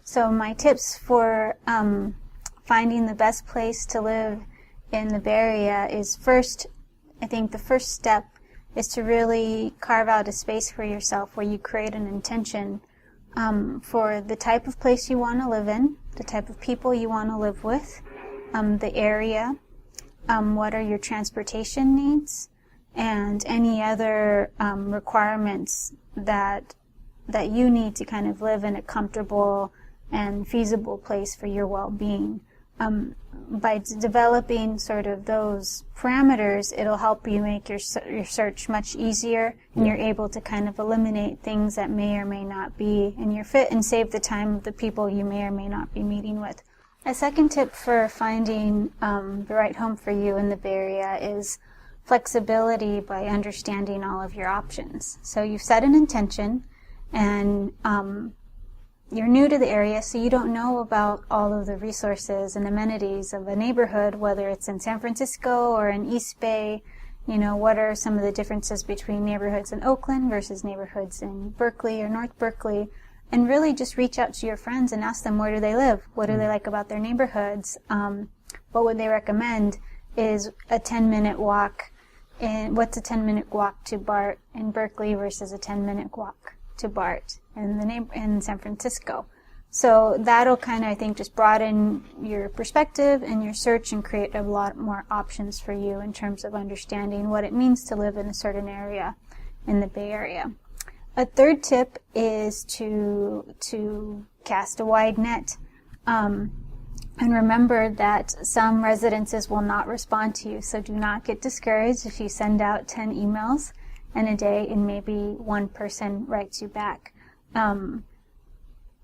So my tips for finding the best place to live in the Bay Area is first, I think the first step is to really carve out a space for yourself where you create an intention for the type of place you want to live in, the type of people you want to live with, the area, what are your transportation needs, and any other requirements that you need to kind of live in a comfortable and feasible place for your well-being. By developing sort of those parameters, it'll help you make your search much easier, and you're able to kind of eliminate things that may or may not be in your fit and save the time of the people you may or may not be meeting with. A second tip for finding the right home for you in the Bay Area is flexibility by understanding all of your options. So you've set an intention, and you're new to the area, so you don't know about all of the resources and amenities of a neighborhood, whether it's in San Francisco or in East Bay. You know, what are some of the differences between neighborhoods in Oakland versus neighborhoods in Berkeley or North Berkeley, and really just reach out to your friends and ask them, where do they live? What do they like about their neighborhoods? What would they recommend is a 10-minute walk. What's a 10-minute walk to BART in Berkeley versus a 10-minute walk to BART in San Francisco? So that'll kind of, I think, just broaden your perspective and your search and create a lot more options for you in terms of understanding what it means to live in a certain area in the Bay Area. A third tip is to cast a wide net. And remember that some residences will not respond to you, so do not get discouraged if you send out 10 emails in a day and maybe one person writes you back.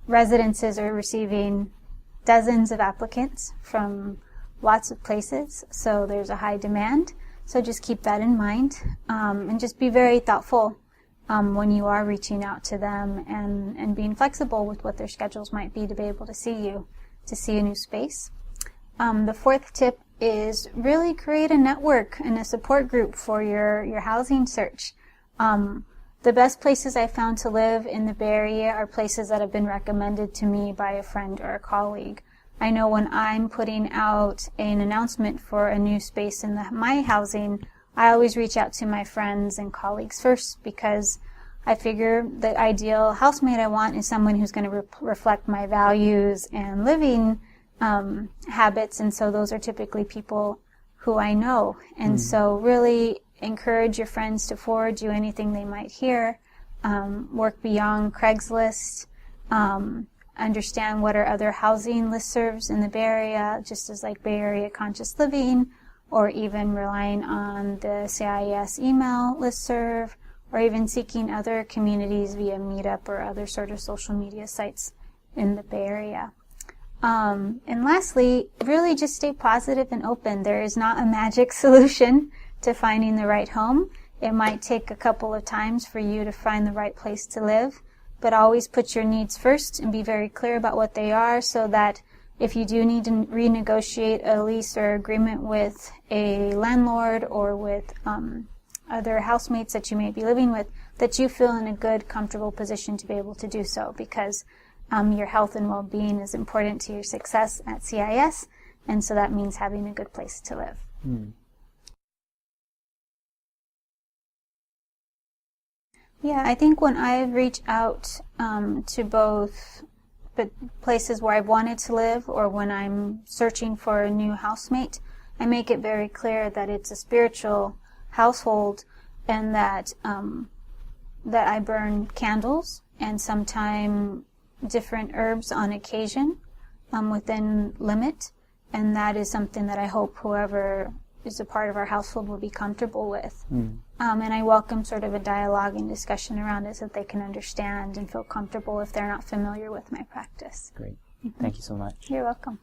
Residences are receiving dozens of applicants from lots of places, so there's a high demand. So just keep that in mind, and just be very thoughtful when you are reaching out to them, and being flexible with what their schedules might be to be able to see a new space. The fourth tip is really create a network and a support group for your housing search. The best places I found to live in the Bay Area are places that have been recommended to me by a friend or a colleague. I know when I'm putting out an announcement for a new space in my housing, I always reach out to my friends and colleagues first, because I figure the ideal housemate I want is someone who's going to reflect my values and living habits, and so those are typically people who I know. And so really encourage your friends to forward you anything they might hear. Work beyond Craigslist. Understand what are other housing listservs in the Bay Area, just as like Bay Area Conscious Living, or even relying on the CIS email listserv, or even seeking other communities via Meetup or other sort of social media sites in the Bay Area. And lastly, really just stay positive and open. There is not a magic solution to finding the right home. It might take a couple of times for you to find the right place to live, but always put your needs first and be very clear about what they are, so that if you do need to renegotiate a lease or agreement with a landlord or with other housemates that you may be living with, that you feel in a good, comfortable position to be able to do so, because your health and well-being is important to your success at CIS, and so that means having a good place to live. Yeah, I think when I've reached out to both places where I've wanted to live or when I'm searching for a new housemate, I make it very clear that it's a spiritual household, and that I burn candles and sometimes different herbs on occasion within limit, and that is something that I hope whoever is a part of our household will be comfortable with. And I welcome sort of a dialogue and discussion around it so that they can understand and feel comfortable if they're not familiar with my practice. Great. Thank you so much. You're welcome.